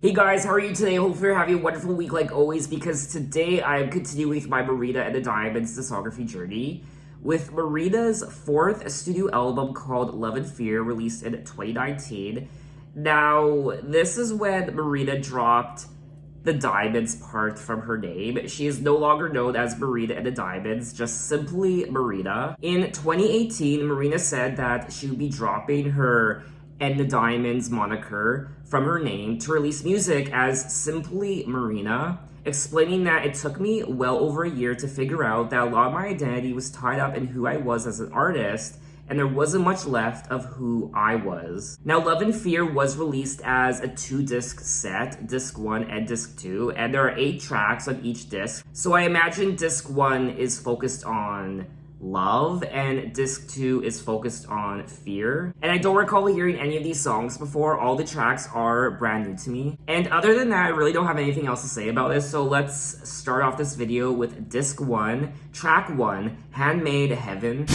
Hey guys, how are you today? Hopefully you're having a wonderful week like always, because today I'm continuing with my Marina and the Diamonds discography journey with Marina's fourth studio album called Love and Fear, released in 2019. Now, this is when Marina dropped the Diamonds part from her name. She is no longer known as Marina and the Diamonds, just simply Marina. In 2018, Marina said that she would be dropping her and the Diamonds moniker from her name to release music as simply Marina, explaining that it took me well over a year to figure out that a lot of my identity was tied up in who I was as an artist, and there wasn't much left of who I was. Now, Love and Fear was released as a 2-disc set, disc 1 and disc 2, and there are 8 tracks on each disc. So I imagine disc 1 is focused on love and disc 2 is focused on fear. And I don't recall hearing any of these songs before. All the tracks are brand new to me. And other than that, I really don't have anything else to say about this. So let's start off this video with disc 1, track 1, Handmade Heaven.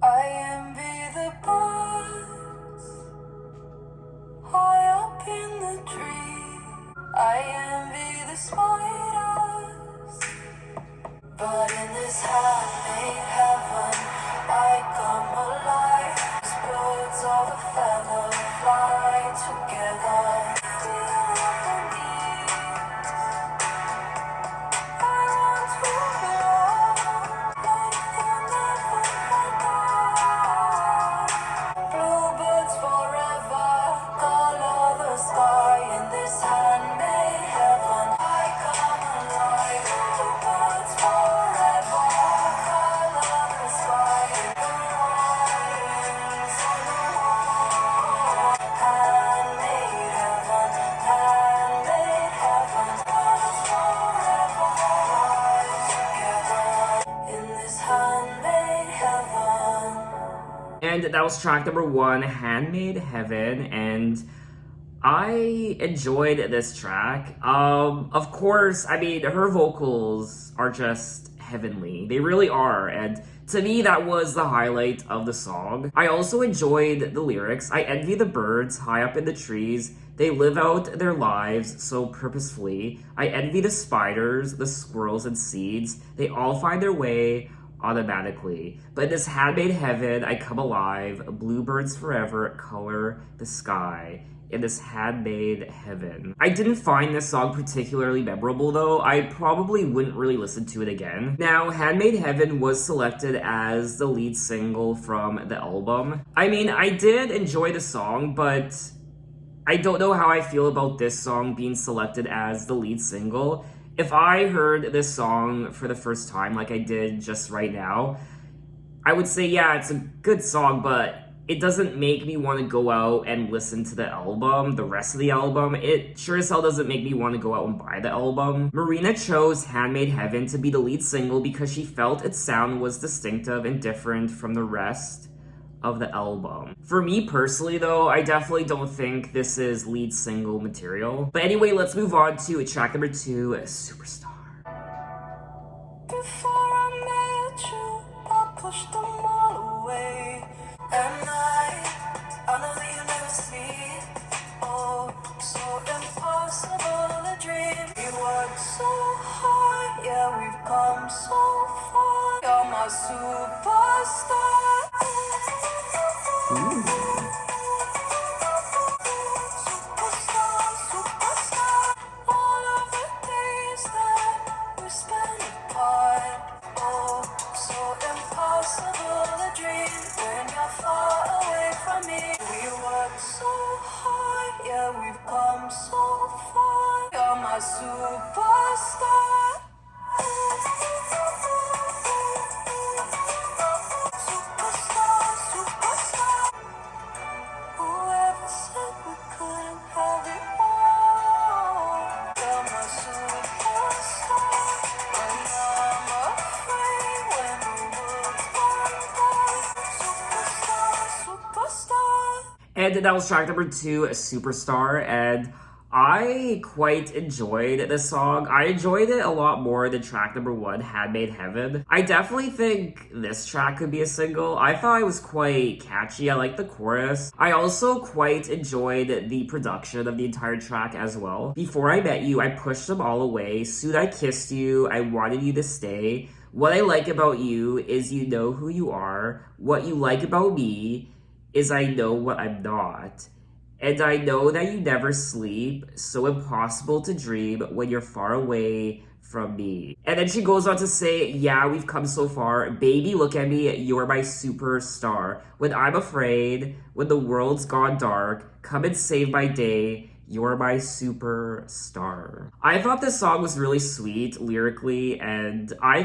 I envy the birds high up in the tree. I envy the spiders, but in this handmade heaven, I come alive. These birds of a feather fly together. Feel the needs. I want to belong like they'll never forget. Bluebirds forever color the sky in this handmade heaven. I come alive. Bluebirds forever color the sky in the lines on the wall. Handmade heaven, handmade heaven. Birds forever fly together in this handmade heaven. And that was track number 1, Handmade Heaven, and I enjoyed this track. Of course, I mean, her vocals are just heavenly. They really are, and to me, that was the highlight of the song. I also enjoyed the lyrics. I envy the birds high up in the trees. They live out their lives so purposefully. I envy the spiders, the squirrels, and seeds. They all find their way automatically. But in this handmade heaven, I come alive. Bluebirds forever color the sky in this handmade heaven. I didn't find this song particularly memorable though. I probably wouldn't really listen to it again. Now, Handmade Heaven was selected as the lead single from the album. I mean, I did enjoy the song, but I don't know how I feel about this song being selected as the lead single. If I heard this song for the first time, like I did just right now, I would say, yeah, it's a good song, but it doesn't make me want to go out and listen to the album, the rest of the album. It sure as hell doesn't make me want to go out and buy the album. Marina chose Handmade Heaven to be the lead single because she felt its sound was distinctive and different from the rest of the album. For me personally though, I definitely don't think this is lead single material. But anyway, let's move on to track number 2, Superstar. Before I met you, I pushed them all away. And I know that you never see. Oh, so impossible to dream. We worked so hard, yeah, we've come so far. You're my superstar. Superstar, superstar. All of the days that we spent apart. Oh, so impossible to dream when you're far away from me. We worked so hard, yeah, we've come so far. You're my superstar. Superstar, superstar. Whoever said we couldn't have it all. You're my superstar. And I'm afraid when the world's gone dark. Superstar, superstar. And that was track number 2, Superstar, and I quite enjoyed this song. I enjoyed it a lot more than track number one, Handmade Heaven. I definitely think this track could be a single. I thought it was quite catchy. I like the chorus. I also quite enjoyed the production of the entire track as well. Before I Met You, I pushed them all away. Soon I Kissed You, I Wanted You to Stay. What I like about you is you know who you are. What you like about me is I know what I'm not. And I know that you never sleep, so impossible to dream when you're far away from me. And then she goes on to say, yeah, we've come so far. Baby, look at me, you're my superstar. When I'm afraid, when the world's gone dark, come and save my day. You're my superstar. I thought this song was really sweet lyrically, and I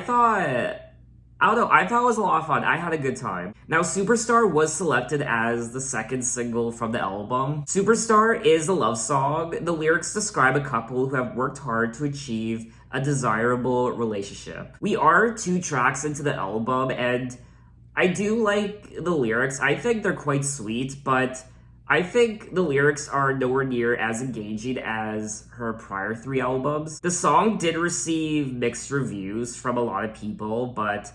don't know, I thought it was a lot of fun. I had a good time. Now, Superstar was selected as the second single from the album. Superstar is a love song. The lyrics describe a couple who have worked hard to achieve a desirable relationship. We are 2 tracks into the album, and I do like the lyrics. I think they're quite sweet, but I think the lyrics are nowhere near as engaging as her prior 3 albums. The song did receive mixed reviews from a lot of people, but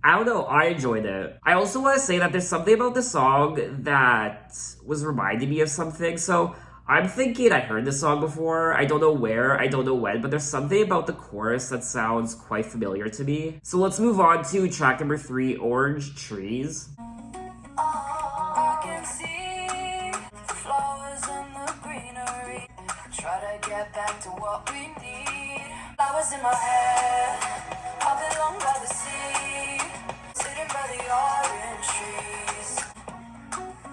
I don't know, I enjoyed it. I also want to say that there's something about the song that was reminding me of something. So I'm thinking I heard this song before. I don't know where, I don't know when, but there's something about the chorus that sounds quite familiar to me. So let's move on to track number 3, Orange Trees. I can see the flowers and the greenery. Try to get back to what we need. Flowers in my hair, I belong by the sea, sitting by the orange trees.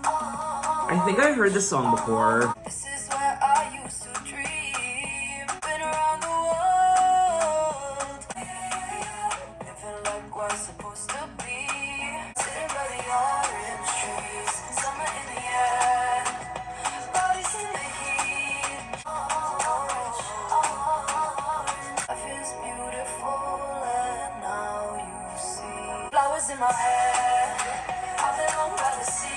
I think I heard this song before. This is where I used to dream. Been around the world, living like we're supposed to be. Sitting by the orange trees, summer in the air, bodies in the heat. Orange, life is beautiful, and now you see. Flowers in my hair, I belong by the sea.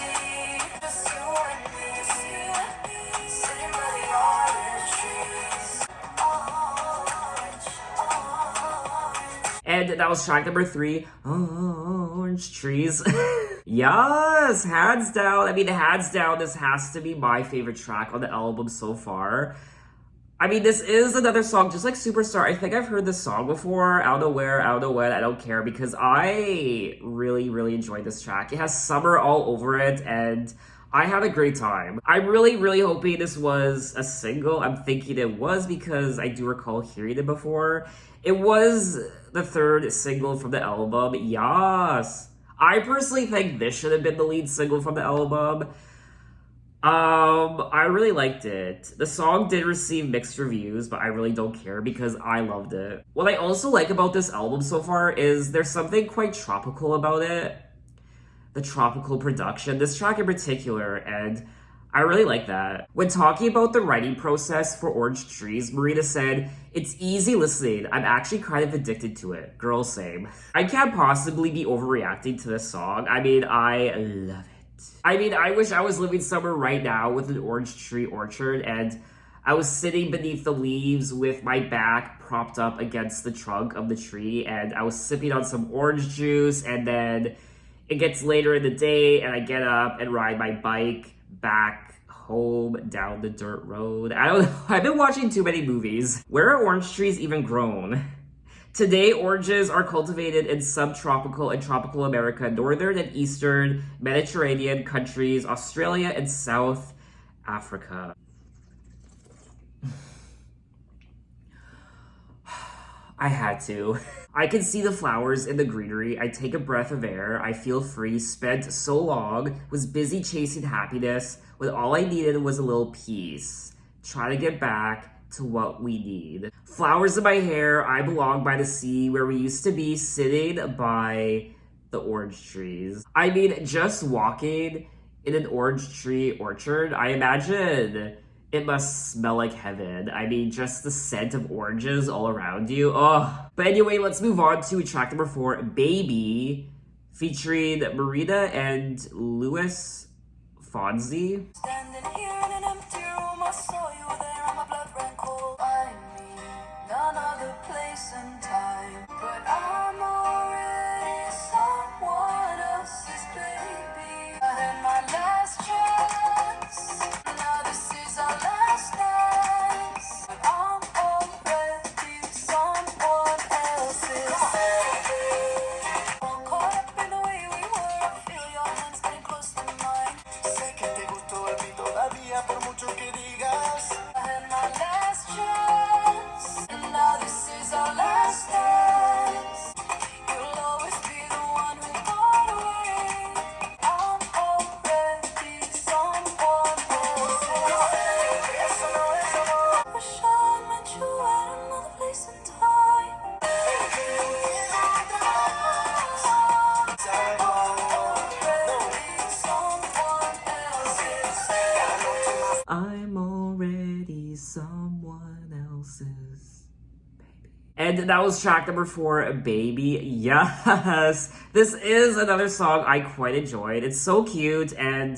Just you and me, sitting by the orange trees. Orange. And that was track number 3, Orange Trees. Yes, hands down. I mean, hands down, this has to be my favorite track on the album so far. I mean, this is another song, just like Superstar. I think I've heard this song before. I don't know where, I don't know when, I don't care, because I really, really enjoyed this track. It has summer all over it, and I had a great time. I'm really, really hoping this was a single. I'm thinking it was because I do recall hearing it before. It was the 3rd single from the album. Yes. I personally think this should have been the lead single from the album. I really liked it. The song did receive mixed reviews, but I really don't care because I loved it. What I also like about this album so far is there's something quite tropical about it. The tropical production, this track in particular, and I really like that. When talking about the writing process for Orange Trees, Marina said, "It's easy listening. I'm actually kind of addicted to it. Girl, same." I can't possibly be overreacting to this song. I mean, I love it. I mean, I wish I was living somewhere right now with an orange tree orchard and I was sitting beneath the leaves with my back propped up against the trunk of the tree and I was sipping on some orange juice, and then it gets later in the day and I get up and ride my bike back home down the dirt road. I don't know. I've been watching too many movies. Where are orange trees even grown? Today, oranges are cultivated in subtropical and tropical America, northern and eastern Mediterranean countries, Australia, and South Africa. I had to. I can see the flowers in the greenery. I take a breath of air. I feel free. Spent so long. Was busy chasing happiness when all I needed was a little peace. Try to get back to what we need. Flowers in my hair. I belong by the sea where we used to be, sitting by the orange trees. I mean, just walking in an orange tree orchard, I imagine it must smell like heaven. I mean, just the scent of oranges all around you. Oh. But anyway, let's move on to track number 4, Baby, featuring Marina and Louis Fonzi. Standing here in an empty room, I saw you there, and my blood someone else's baby. And that was track number 4, Baby. Yes! This is another song I quite enjoyed. It's so cute and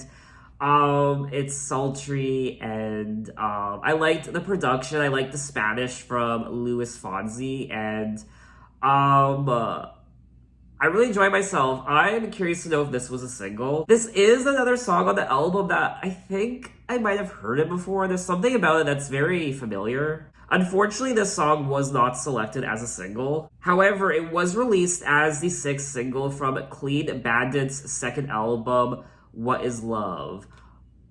it's sultry and I liked the production. I liked the Spanish from Luis Fonsi and I really enjoyed myself. I'm curious to know if this was a single. This is another song on the album that I think I might have heard it before. There's something about it that's very familiar. Unfortunately, this song was not selected as a single. However, it was released as the 6th single from Clean Bandit's second album, What Is Love?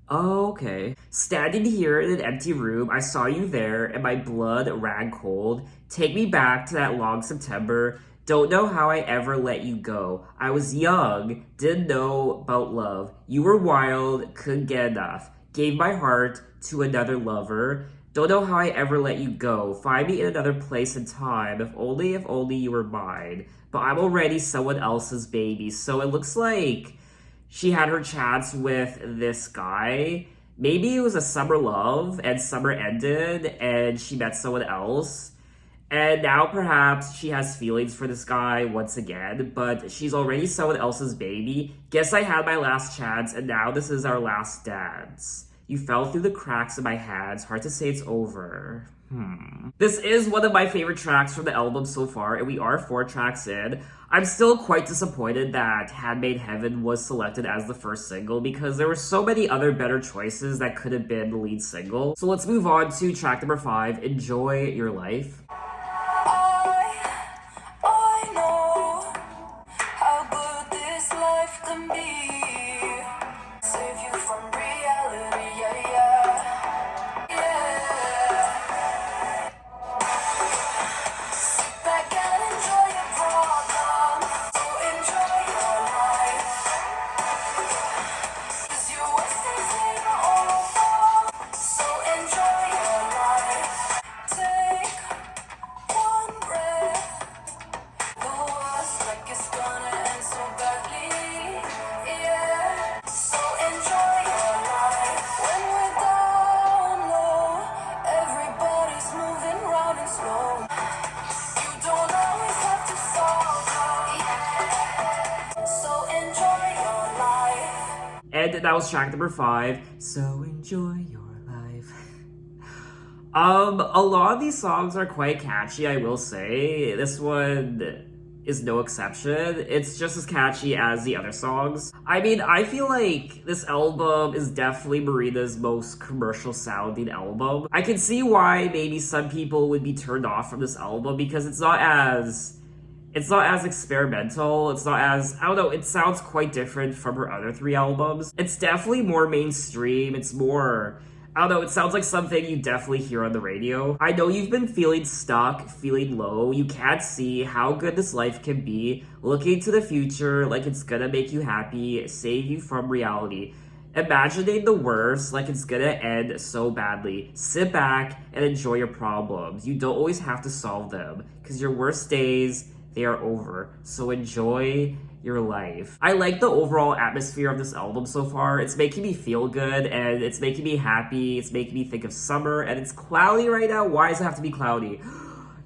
Oh, okay. Standing here in an empty room, I saw you there, and my blood ran cold. Take me back to that long September. Don't know how I ever let you go. I was young, didn't know about love. You were wild, couldn't get enough. Gave my heart to another lover. Don't know how I ever let you go. Find me in another place and time. If only you were mine. But I'm already someone else's baby. So it looks like she had her chats with this guy. Maybe it was a summer love and summer ended and she met someone else. And now perhaps she has feelings for this guy once again, but she's already someone else's baby. Guess I had my last chance and now this is our last dance. You fell through the cracks of my hands. Hard to say it's over. This is one of my favorite tracks from the album so far, and we are 4 tracks in. I'm still quite disappointed that Handmade Heaven was selected as the first single because there were so many other better choices that could have been the lead single. So let's move on to track number 5, Enjoy Your Life. I know how good this life can be. Save you from reality, yeah, yeah, yeah. Sit back and enjoy your problem. So enjoy your life. 'Cause you're wasting time all alone. So enjoy your life. Take one breath. The worst like it's gonna end so badly, yeah. So enjoy your life. When we're down low, everybody's moving round and slow. You don't always have to solve them, yeah. So enjoy your life. And that was track number 5, So Enjoy Your Life. A lot of these songs are quite catchy, I will say. This one is no exception. It's just as catchy as the other songs. I mean, I feel like this album is definitely Marina's most commercial sounding album. I can see why maybe some people would be turned off from this album because it's not as experimental. It's not as, I don't know, it sounds quite different from her other 3 albums. It's definitely more mainstream. It's more, I don't know, it sounds like something you definitely hear on the radio. I know you've been feeling stuck, feeling low. You can't see how good this life can be. Looking to the future like it's gonna make you happy, save you from reality. Imagining the worst like it's gonna end so badly. Sit back and enjoy your problems. You don't always have to solve them because your worst days, they are over. So enjoy your life. I like the overall atmosphere of this album so far. It's making me feel good and it's making me happy. It's making me think of summer and it's cloudy right now. Why does it have to be cloudy?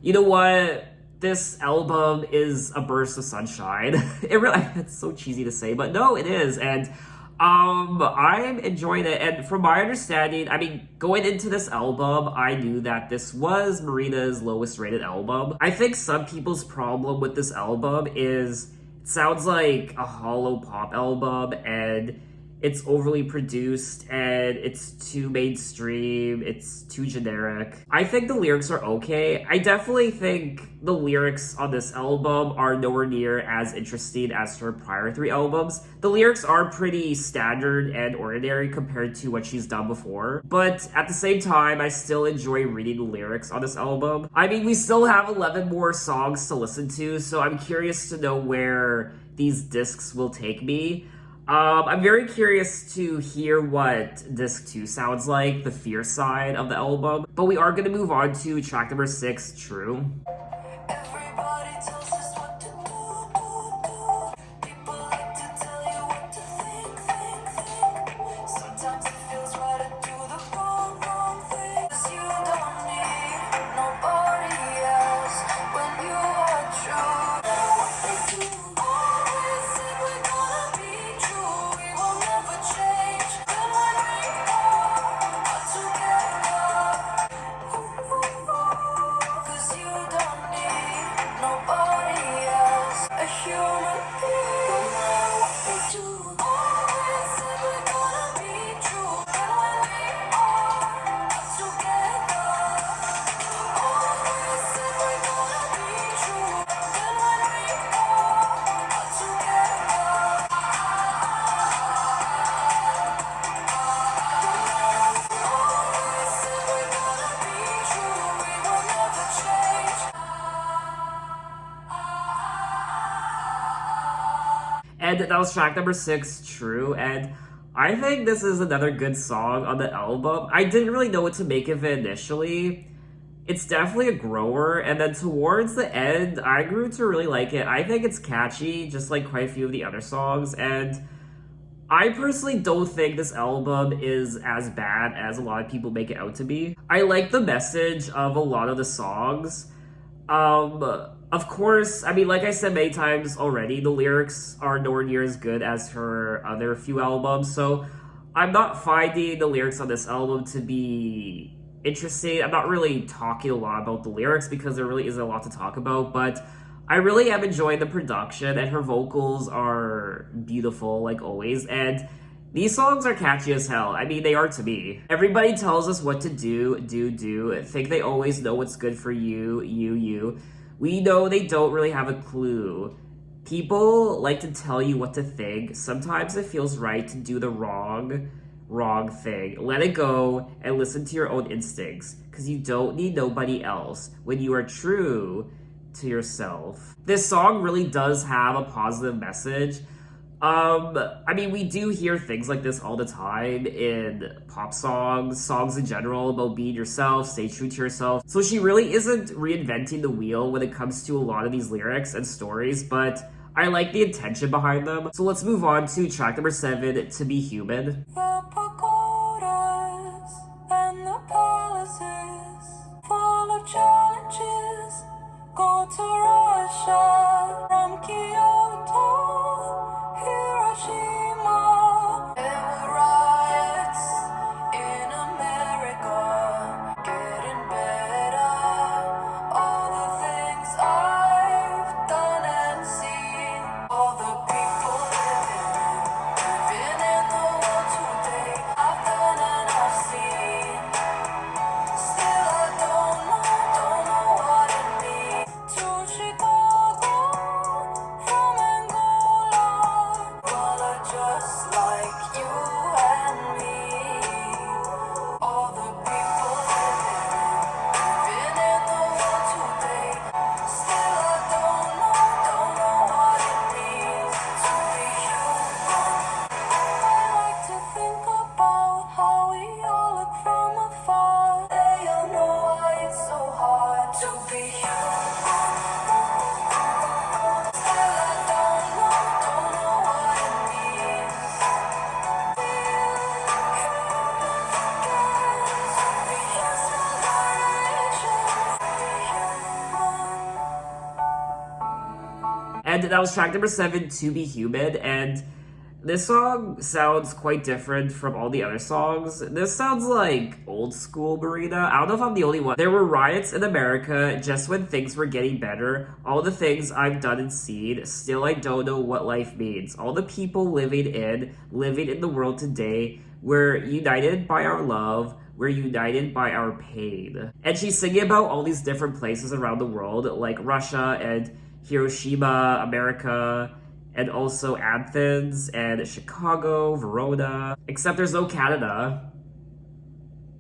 You know what? This album is a burst of sunshine. It really, it's so cheesy to say, but no, it is. And I'm enjoying it. And from my understanding, I mean, going into this album, I knew that this was Marina's lowest rated album. I think some people's problem with this album is it sounds like a hollow pop album and it's overly produced and it's too mainstream, it's too generic. I think the lyrics are okay. I definitely think the lyrics on this album are nowhere near as interesting as her prior 3 albums. The lyrics are pretty standard and ordinary compared to what she's done before. But at the same time, I still enjoy reading the lyrics on this album. I mean, we still have 11 more songs to listen to, so I'm curious to know where these discs will take me. I'm very curious to hear what disc 2 sounds like, the fear side of the album. But we are going to move on to track number 6, True. Everybody tells us what to do. People like to tell you what to think. Sometimes it feels right to do the wrong thing. 'Cause you And that was track number 6, True. And I think this is another good song on the album. I didn't really know what to make of it initially. It's definitely a grower, and then towards the end, I grew to really like it. I think it's catchy, just like quite a few of the other songs, and I personally don't think this album is as bad as a lot of people make it out to be. I like the message of a lot of the songs. Of course, I mean, like I said many times already, the lyrics are nowhere near as good as her other few albums, so I'm not finding the lyrics on this album to be interesting. I'm not really talking a lot about the lyrics because there really isn't a lot to talk about, but I really am enjoying the production, and her vocals are beautiful, like always, and these songs are catchy as hell. I mean, they are to me. Everybody tells us what to do, think they always know what's good for you. We know they don't really have a clue. People like to tell you what to think. Sometimes it feels right to do the wrong thing. Let it go and listen to your own instincts, because you don't need nobody else when you are true to yourself. This song really does have a positive message. I mean, we do hear things like this all the time in pop songs in general, about being yourself, stay true to yourself. So she really isn't reinventing the wheel when it comes to a lot of these lyrics and stories, but I like the intention behind them. So let's move on to track number 7, To Be Human. The pagodas and the palaces, full of challenges, go to Russia from Kyoto. Hiroshima. There were riots in America, getting better. All the things I've done and seen, all the people living in the world today. I've done and I've seen. Still I don't know what it means. To Chicago from Angola. Just like you and me, all the people living in the world today. Still I don't know what it means to be human. I like to think about how we all look from afar. They all know why it's so hard to be human. Still I don't know what it means. And that was track number 7, To Be Human, and this song sounds quite different from all the other songs. This sounds like old school Marina. I don't know if I'm the only one. There were riots in America just when things were getting better. All the things I've done and seen, still I don't know what life means. All the people living in the world today, we're united by our love. We're united by our pain. And she's singing about all these different places around the world, like Russia and Hiroshima, America, and also Athens and Chicago, Verona. Except there's no Canada.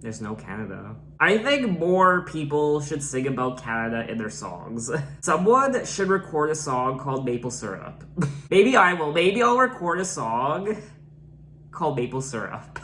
There's no Canada. I think more people should sing about Canada in their songs. Someone should record a song called Maple Syrup. Maybe I will. Maybe I'll record a song called Maple Syrup.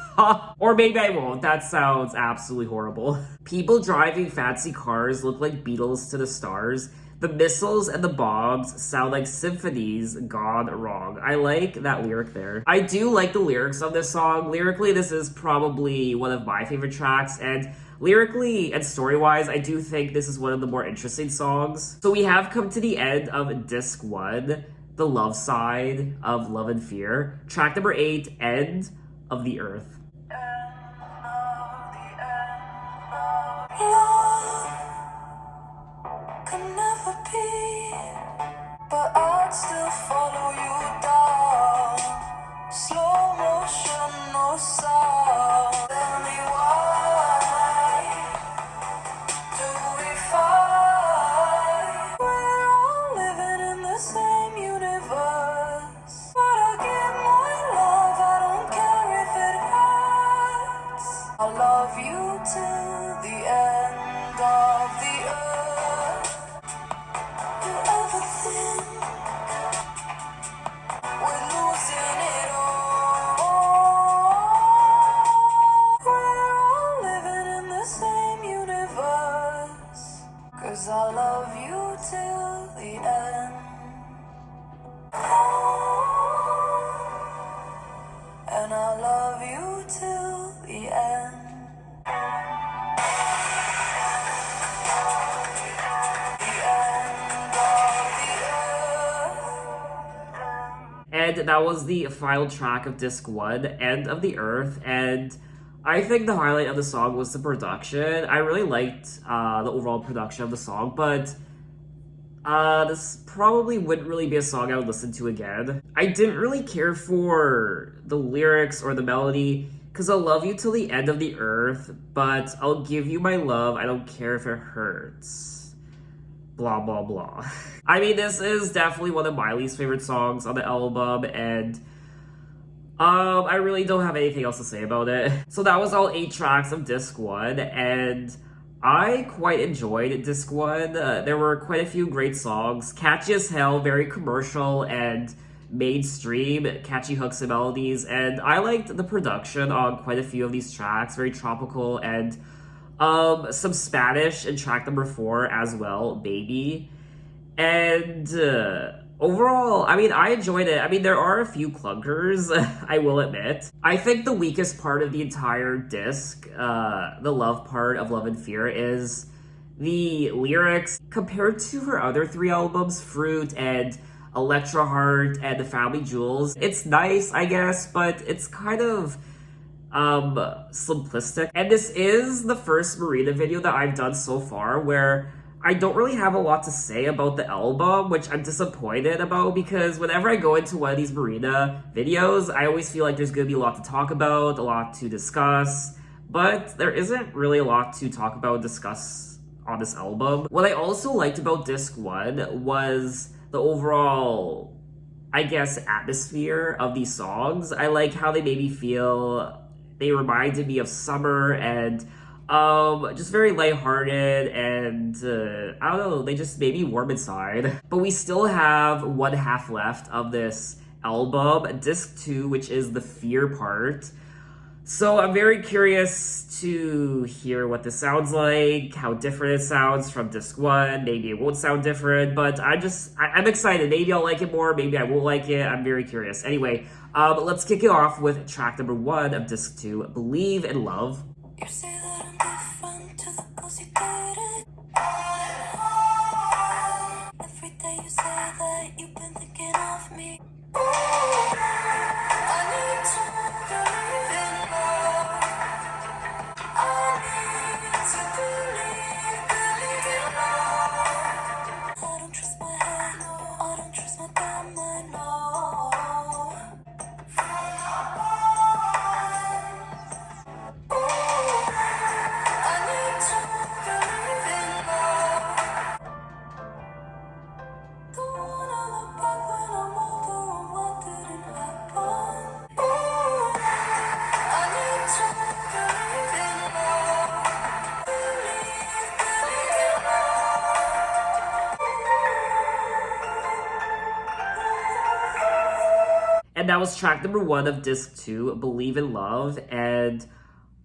Or maybe I won't. That sounds absolutely horrible. People driving fancy cars look like Beatles to the stars. The missiles and the bombs sound like symphonies gone wrong. I like that lyric there. I do like the lyrics of this song. Lyrically, this is probably one of my favorite tracks, and lyrically and story-wise, I do think this is one of the more interesting songs. So we have come to the end of Disc 1, the love side of Love and Fear. Track number 8, End of the Earth. Can never be, but I'd still follow you down. Slow motion, no sound. Tell me why do we fight? We're all living in the same universe, but I give my love. I don't care if it hurts. 'cause I love you till the end. And I love you till the end. The end of the earth. And that was the final track of Disc 1, End of the Earth, and I think the highlight of the song was the production. I really liked the overall production of the song, but this probably wouldn't really be a song I would listen to again. I didn't really care for the lyrics or the melody, because I'll love you till the end of the earth, but I'll give you my love, I don't care if it hurts. Blah, blah, blah. I mean, this is definitely one of my least favorite songs on the album, and I really don't have anything else to say about it. So that was all 8 tracks of Disc 1, and I quite enjoyed Disc 1. There were quite a few great songs. Catchy as hell, very commercial and mainstream, catchy hooks and melodies, and I liked the production on quite a few of these tracks, very tropical, and some Spanish in track number 4 as well, Baby. And overall, I mean, I enjoyed it. I mean, there are a few clunkers, I will admit. I think the weakest part of the entire disc, the love part of Love and Fear, is the lyrics. Compared to her other 3 albums, Fruit and Electra Heart and The Family Jewels, it's nice, I guess, but it's kind of simplistic. And this is the first Marina video that I've done so far where I don't really have a lot to say about the album, which I'm disappointed about, because whenever I go into one of these Marina videos, I always feel like there's going to be a lot to talk about, a lot to discuss, but there isn't really a lot to talk about, discuss on this album. What I also liked about Disc 1 was the overall, I guess, atmosphere of these songs. I like how they made me feel. They reminded me of summer and just very lighthearted, and I don't know, they just made me warm inside. But we still have one half left of this album, Disc 2, which is the Fear part. So I'm very curious to hear what this sounds like, how different it sounds from Disc 1. Maybe it won't sound different, but I'm excited. Maybe I'll like it more, maybe I won't like it. I'm very curious. Anyway, let's kick it off with track number 1 of Disc 2, Believe in Love. You say that I'm different to the girls you dated. Every day you say that you've been thinking of me. I need to believe in love. I need to believe in love. I don't trust my head, no. I don't trust my damn mind, no. And that was track number 1 of Disc 2, Believe in Love, and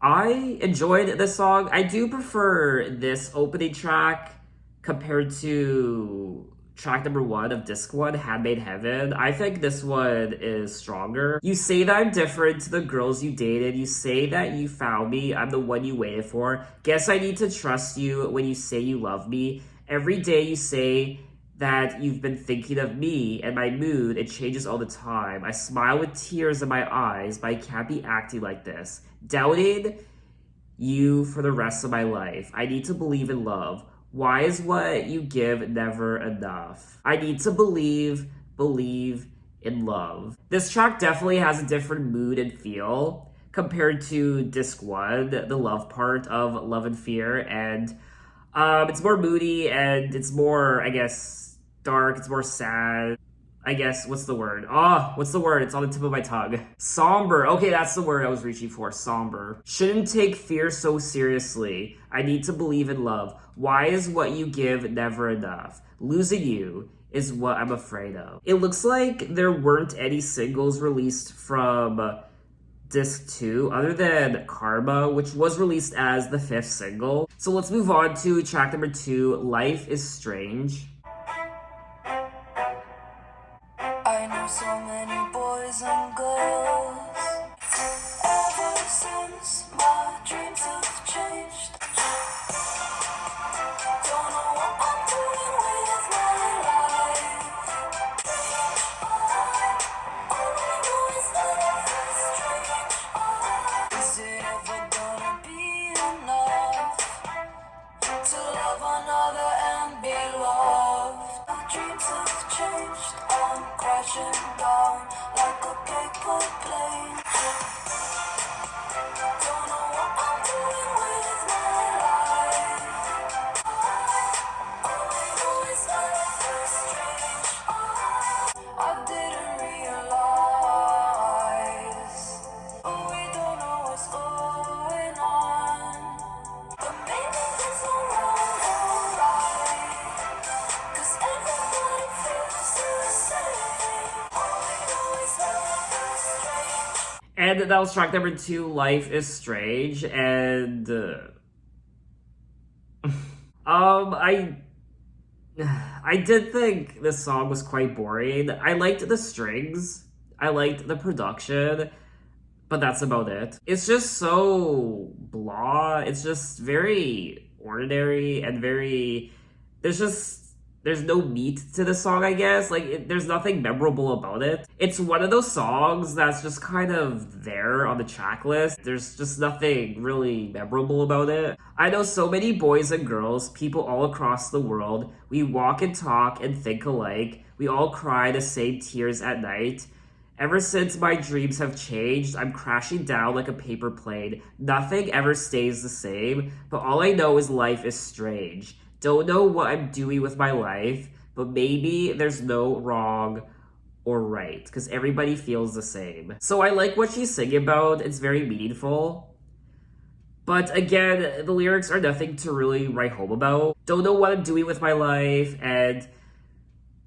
I enjoyed this song. I do prefer this opening track compared to track number 1 of Disc 1, Handmade Heaven. I think this one is stronger. You say that I'm different to the girls you dated. You say that you found me. I'm the one you waited for. Guess I need to trust you when you say you love me. Every day you say that you've been thinking of me and my mood, it changes all the time. I smile with tears in my eyes, but I can't be acting like this. Doubting you for the rest of my life. I need to believe in love. Why is what you give never enough? I need to believe in love. This track definitely has a different mood and feel compared to Disc 1, the love part of Love and Fear, and it's more moody and it's more, I guess, dark, it's more sad. I guess, what's the word? What's the word? It's on the tip of my tongue. Somber. Okay, that's the word I was reaching for. Somber. Shouldn't take fear so seriously. I need to believe in love. Why is what you give never enough? Losing you is what I'm afraid of. It looks like there weren't any singles released from disc 2, other than Karma, which was released as the 5th single. So let's move on to track number 2, Life is Strange. I know so many boys and girls. Ever since my dreams have changed. Don't know what I'm doing with my life. All I know is life is strange. Is it ever gonna be enough to love another and be loved? My dreams have changed. I'm crashing down like a paper plane. Don't know what I'm doing with my life. All I know is life is strange. I didn't realize. Oh, we don't know what's going on. But maybe there's no wrong or right. 'Cause everybody feels the same. All I know is life is strange. And that was track number 2, Life is Strange. And I did think this song was quite boring. I liked the strings, I liked the production, but that's about it. It's just so blah. It's just very ordinary and very. There's no meat to the song, I guess. There's nothing memorable about it. It's one of those songs that's just kind of there on the track list. There's just nothing really memorable about it. I know so many boys and girls, people all across the world. We walk and talk and think alike. We all cry the same tears at night. Ever since my dreams have changed, I'm crashing down like a paper plane. Nothing ever stays the same, but all I know is life is strange. Don't know what I'm doing with my life, but maybe there's no wrong or right, because everybody feels the same. So I like what she's singing about. It's very meaningful. But again, the lyrics are nothing to really write home about. Don't know what I'm doing with my life, and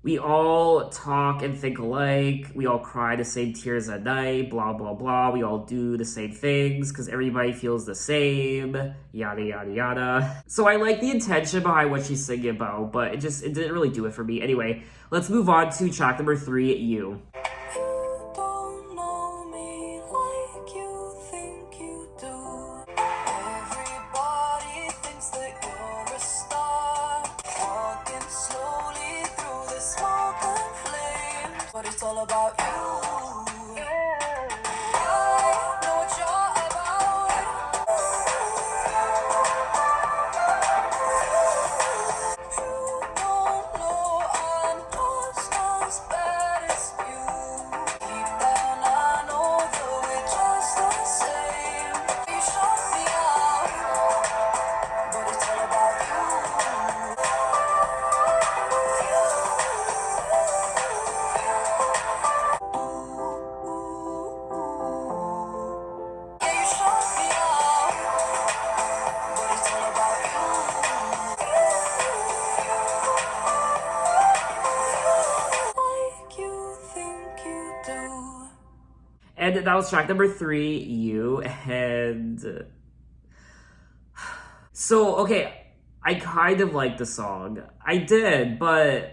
we all talk and think alike. We all cry the same tears at night, blah, blah, blah. We all do the same things because everybody feels the same, yada, yada, yada. So I like the intention behind what she's singing about, but it didn't really do it for me. Anyway, let's move on to track number 3, You. You don't know me like you think you do. Everybody thinks that you're a star, walking slowly through the smoke and flames, but it's all about you. I know what you're about. You don't know I'm just as bad as you. Deep down I know that we're just the same. You shut me out, but it's all about you. Yeah, you shut me out, but it's all about you. Like you think you do. And that was track number 3, You. And so, okay, I kind of liked the song. I did, but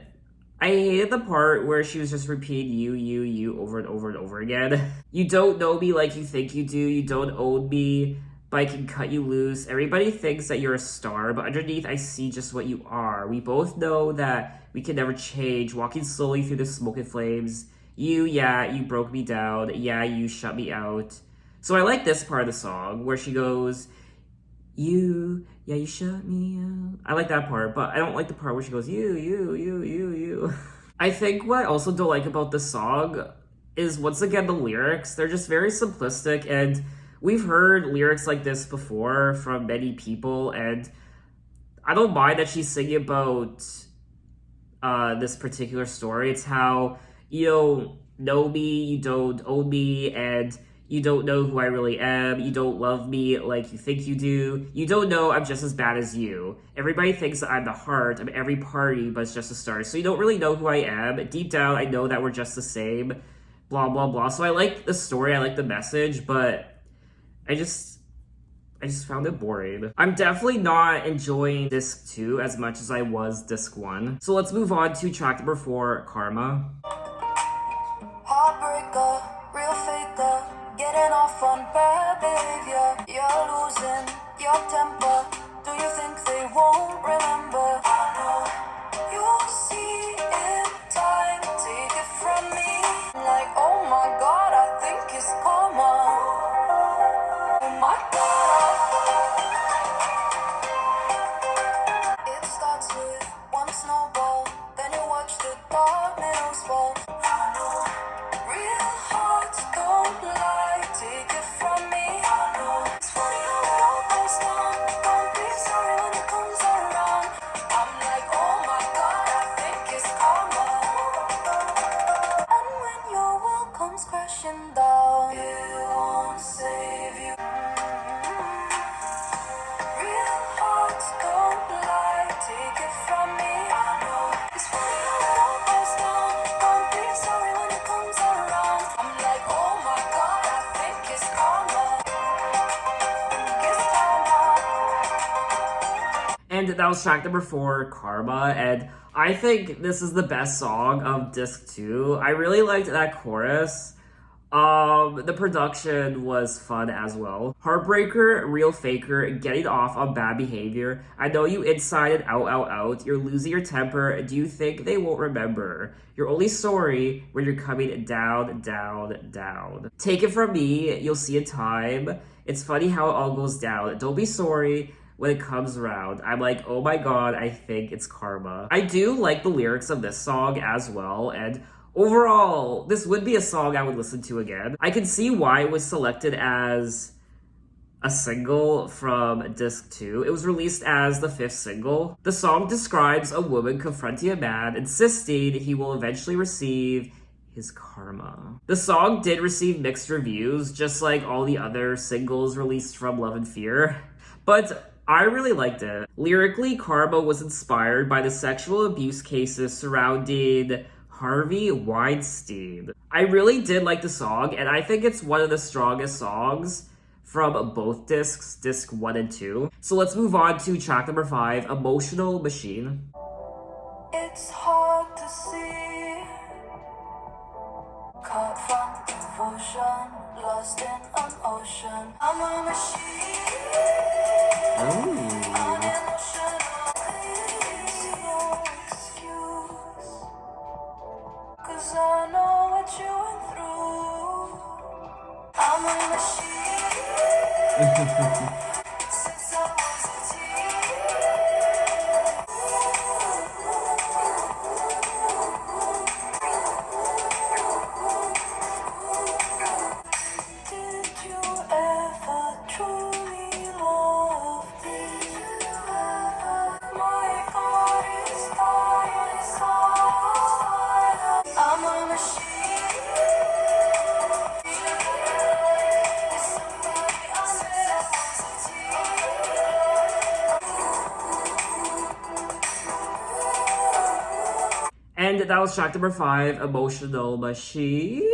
I hated the part where she was just repeating you over and over and over again. You don't know me like you think you do. You don't own me, but I can cut you loose. Everybody thinks that you're a star, but underneath I see just what you are. We both know that we can never change, walking slowly through the smoke and flames. Yeah, you broke me down. Yeah, you shut me out. So I like this part of the song where she goes, you shut me out. I like that part, but I don't like the part where she goes, you. I think what I also don't like about this song is, once again, the lyrics. They're just very simplistic, and we've heard lyrics like this before from many people, and I don't mind that she's singing about this particular story. It's how you don't know me, you don't own me, and you don't know who I really am. You don't love me like you think you do. You don't know I'm just as bad as you. Everybody thinks that I'm the heart of every party, but it's just a start. So you don't really know who I am. Deep down, I know that we're just the same. blah blah blah. So I like the story, I like the message, but I just found it boring. I'm definitely not enjoying disc 2 as much as I was disc 1. So let's move on to track number 4, Karma. Heartbreaker, real faker, getting off on bad behavior. You're losing your temper. Do you think they won't remember? I know you'll see in time. Take it from me. Like, oh my god, I think it's karma. Oh my god. It starts with one snowball, then you watch the dominoes fall. I know. Real hearts don't lie, take it from me. I know. It's funny how it all goes down. Don't be sorry when it comes around. I'm like, oh my god, I think it's karma. And when your world comes crashing down, it won't save you. Real hearts don't lie, take it from me. I know. It's funny how it all goes down. Don't be sorry when it comes around. I'm like, oh my god, I think it's karma. It's karma. And that was track number 4, Karma, and I think this is the best song of disc 2. I really liked that chorus. The production was fun as well. Heartbreaker, real faker, getting off on bad behavior. I know you inside and out. You're losing your temper. Do you think they won't remember? You're only sorry when you're coming down. Take it from me, you'll see in time. It's funny how it all goes down. Don't be sorry when it comes around. I'm like, oh my god, I think it's karma. I do like the lyrics of this song as well, and overall, this would be a song I would listen to again. I can see why it was selected as a single from disc 2. It was released as the 5th single. The song describes a woman confronting a man, insisting he will eventually receive his karma. The song did receive mixed reviews, just like all the other singles released from Love and Fear, but I really liked it. Lyrically, Karma was inspired by the sexual abuse cases surrounding Harvey Weinstein. I really did like the song, and I think it's one of the strongest songs from both discs, disc 1 and 2. So let's move on to track number 5, Emotional Machine. It's hard to see. Caught from devotion, lost in an ocean. I'm a machine. Unemotional. No excuse. 'Cause I know what you went through. I'm a machine. Since I was a Did you ever truly love? Did you ever? My heart is dying. I'm a machine. It's somebody I And that was track number 5, Emotional Machine.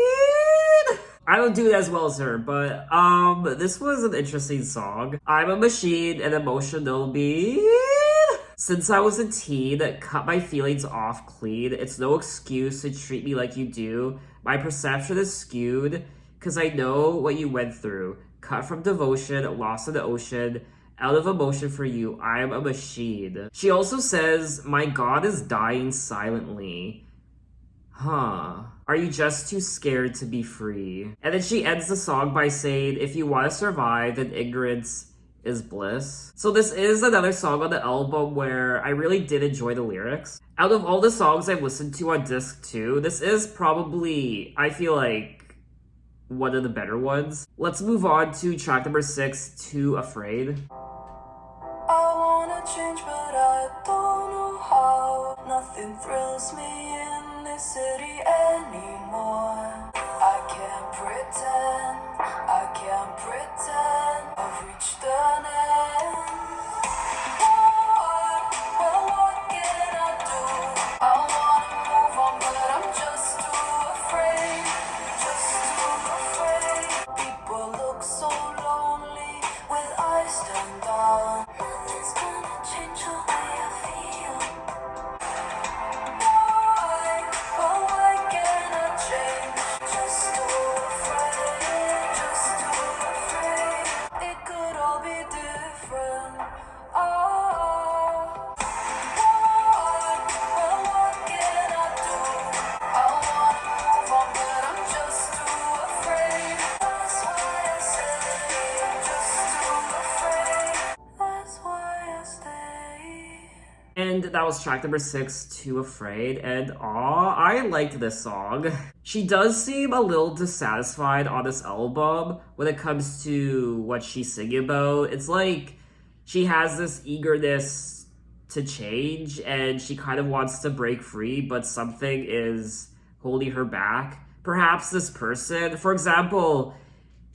I don't do it as well as her, but this was an interesting song. I'm a machine, an emotional being. Since I was a teen, cut my feelings off clean. It's no excuse to treat me like you do. My perception is skewed, cause I know what you went through. Cut from devotion, lost in the ocean. Out of emotion for you, I am a machine. She also says, my God is dying silently. Huh. Are you just too scared to be free? And then she ends the song by saying, if you want to survive, then ignorance is bliss. So this is another song on the album where I really did enjoy the lyrics. Out of all the songs I've listened to on disc 2, this is probably, I feel like, one of the better ones. Let's move on to track number 6, Too Afraid. I wanna change, but I don't know how. Nothing thrills me in this city anymore. I can't pretend, I've reached an end. What can I do? I wanna move on, but I'm just too afraid. And that was track number 6, Too Afraid. And aw, I liked this song. She does seem a little dissatisfied on this album when it comes to what she's singing about. It's like she has this eagerness to change and she kind of wants to break free, but something is holding her back. Perhaps this person, for example,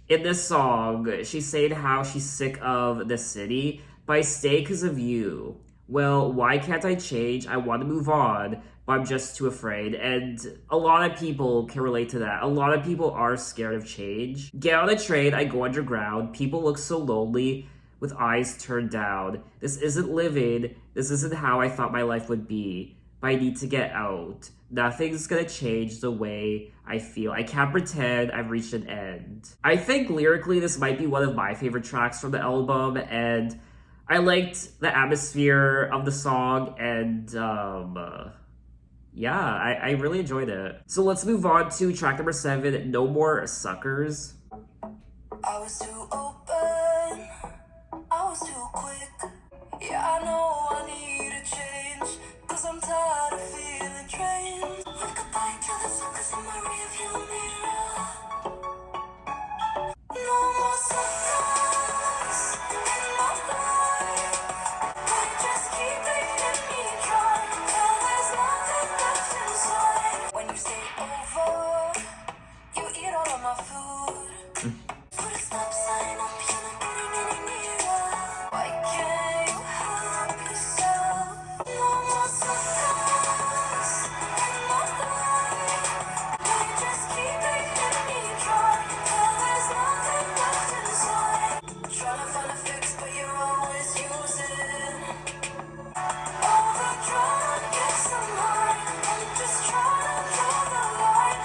in this song, she's saying how she's sick of the city, but I stay because of you. Well, why can't I change? I want to move on, but I'm just too afraid. And a lot of people can relate to that. A lot of people are scared of change. Get on a train, I go underground. People look so lonely with eyes turned down. This isn't living. This isn't how I thought my life would be. But I need to get out. Nothing's gonna change the way I feel. I can't pretend I've reached an end. I think lyrically this might be one of my favorite tracks from the album, and I liked the atmosphere of the song, and yeah, I really enjoyed it. So let's move on to track number 7, No More Suckers. I was too open, I was too quick. Yeah, I know I need a change, cause I'm tired of feeling drained. Wave goodbye to the suckers in my rearview mirror. No more suckers in my life. They just keep leaving me dry, till there's nothing left inside. When you stay over, you eat all of my food. Put a stop sign up, you're not getting any nearer. Why can't you help yourself? No more suckers in my life. They just keep leaving me dry, till there's nothing left inside. Trying to find a fix, but you're always using. Overdrawn, guess I'm mine. I'm just trying to draw the line.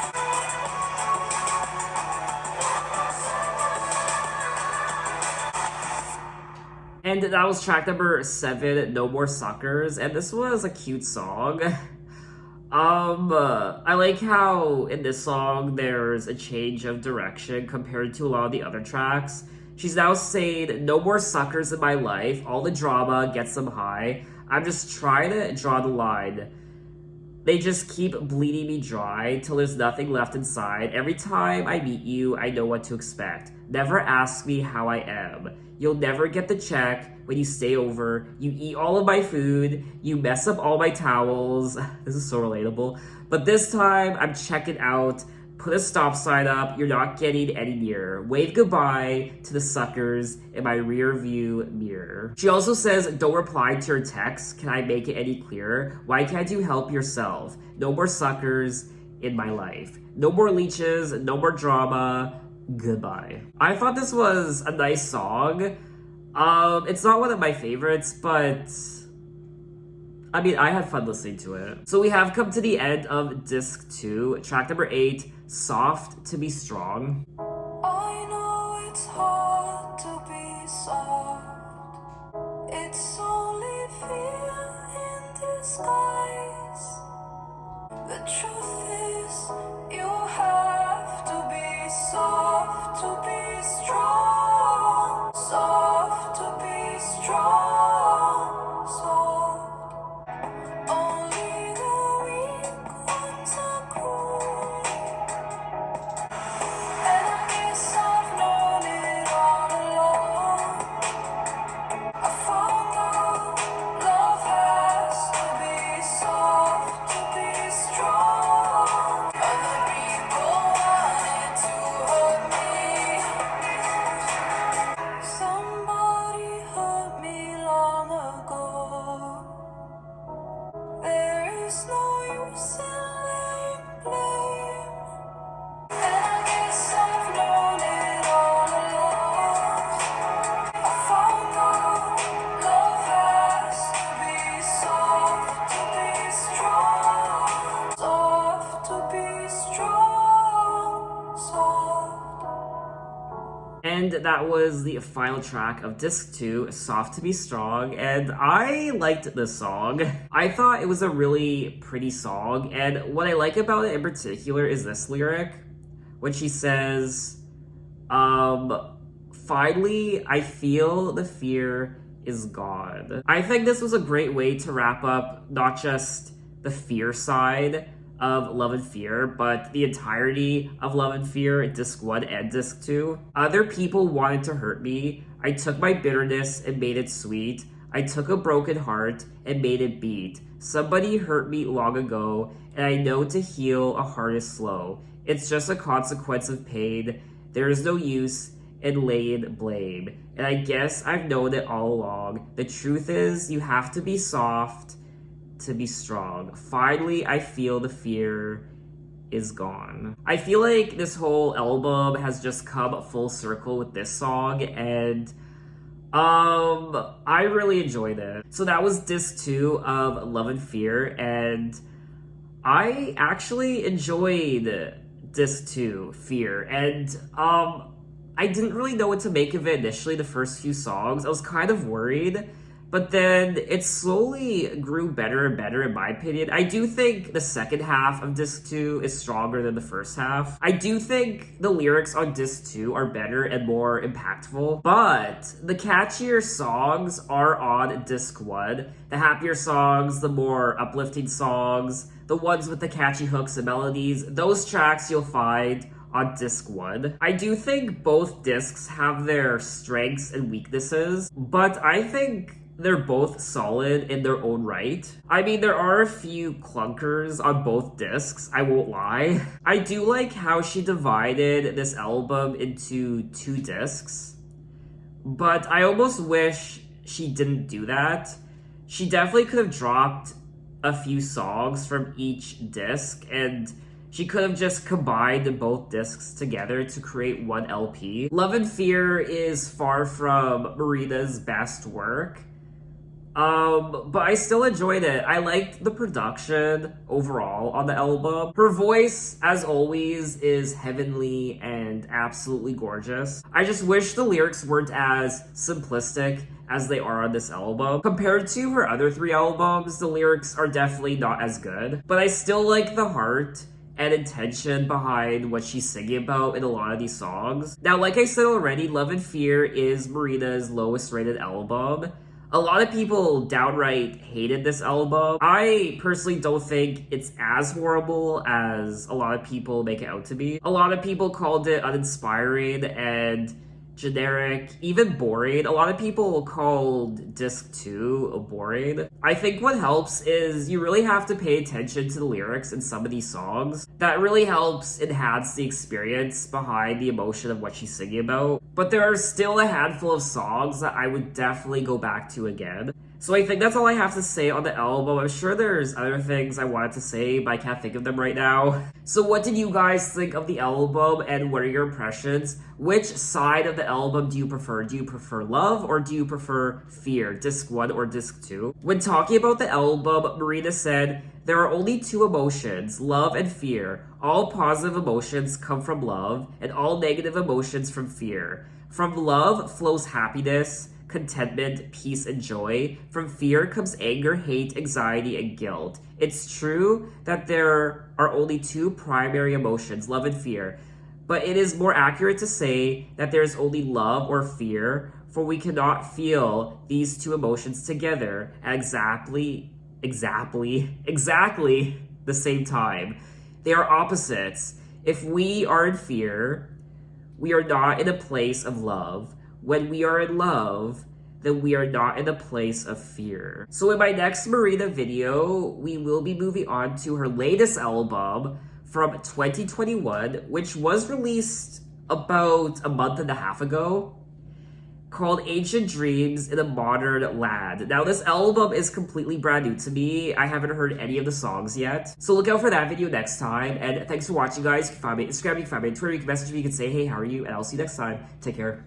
And that was track number 7, No More Suckers, and this was a cute song. I like how in this song there's a change of direction compared to a lot of the other tracks. She's now saying, no more suckers in my life, all the drama gets them high. I'm just trying to draw the line. They just keep bleeding me dry till there's nothing left inside. Every time I meet you, I know what to expect. Never ask me how I am. You'll never get the check when you stay over. You eat all of my food. You mess up all my towels. This is so relatable. But this time, I'm checking out. Put a stop sign up. You're not getting any nearer. Wave goodbye to the suckers in my rear view mirror. She also says, don't reply to your text. Can I make it any clearer? Why can't you help yourself? No more suckers in my life. No more leeches. No more drama. Goodbye. I thought this was a nice song. It's not one of my favorites, but I mean, I had fun listening to it. So we have come to the end of disc 2, track number 8, Soft to Be Strong. I know it's hard to be soft. It's only fear in disguise. The truth is, you have to be soft to be strong. Soft to be strong. Soft. Only the weak ones are cool. And I guess I've known it all along. I found out love has to be soft to be strong. Other people wanted to hurt me. Somebody hurt me long ago. There is no use in laying blame. And I guess I've known it all along. I found out love has to be soft to be strong. Soft to be strong. Soft. And that was the final track of disc 2, Soft to Be Strong, and I liked this song. I thought it was a really pretty song, and what I like about it in particular is this lyric, when she says, finally, I feel the fear is gone. I think this was a great way to wrap up not just the fear side of Love and Fear, but the entirety of Love and Fear, Disc 1 and Disc 2. Other people wanted to hurt me. I took my bitterness and made it sweet. I took a broken heart and made it beat. Somebody hurt me long ago, and I know to heal a heart is slow. It's just a consequence of pain. There is no use in laying blame. And I guess I've known it all along. The truth is, you have to be soft to be strong. Finally, I feel the fear is gone. I feel like this whole album has just come full circle with this song, and I really enjoyed it. So that was disc 2 of Love and Fear, and I actually enjoyed disc 2, Fear, and I didn't really know what to make of it initially, the first few songs. I was kind of worried, but then it slowly grew better and better, in my opinion. I do think the second half of Disc 2 is stronger than the first half. I do think the lyrics on Disc 2 are better and more impactful, but the catchier songs are on Disc 1. The happier songs, the more uplifting songs, the ones with the catchy hooks and melodies, those tracks you'll find on Disc 1. I do think both discs have their strengths and weaknesses, but I think they're both solid in their own right. I mean, there are a few clunkers on both discs, I won't lie. I do like how she divided this album into 2 discs, but I almost wish she didn't do that. She definitely could have dropped a few songs from each disc, and she could have just combined both discs together to create one LP. Love and Fear is far from Marina's best work, but I still enjoyed it. I liked the production overall on the album. Her voice, as always, is heavenly and absolutely gorgeous. I just wish the lyrics weren't as simplistic as they are on this album. Compared to her other 3 albums, the lyrics are definitely not as good, but I still like the heart and intention behind what she's singing about in a lot of these songs. Now, like I said already, Love and Fear is Marina's lowest rated album. A lot of people downright hated this album. I personally don't think it's as horrible as a lot of people make it out to be. A lot of people called it uninspiring and generic, even boring. A lot of people called Disc 2 boring. I think what helps is you really have to pay attention to the lyrics in some of these songs. That really helps enhance the experience behind the emotion of what she's singing about. But there are still a handful of songs that I would definitely go back to again. So I think that's all I have to say on the album. I'm sure there's other things I wanted to say, but I can't think of them right now. So what did you guys think of the album, and what are your impressions? Which side of the album do you prefer? Do you prefer Love, or do you prefer Fear, Disc 1 or Disc 2? When talking about the album, Marina said, "There are only 2 emotions, love and fear. All positive emotions come from love, and all negative emotions from fear. From love flows happiness, contentment, peace, and joy. From fear comes anger, hate, anxiety, and guilt. It's true that there are only 2 primary emotions, love and fear, but it is more accurate to say that there is only love or fear, for we cannot feel these 2 emotions together at exactly the same time. They are opposites. If we are in fear, we are not in a place of love. When we are in love, then we are not in a place of fear." So in my next Marina video, we will be moving on to her latest album from 2021, which was released about a month and a half ago, called Ancient Dreams in a Modern Land. Now, this album is completely brand new to me. I haven't heard any of the songs yet. So look out for that video next time. And thanks for watching, guys. You can find me on Instagram, you can find me on Twitter, you can message me, you can say, hey, how are you? And I'll see you next time. Take care.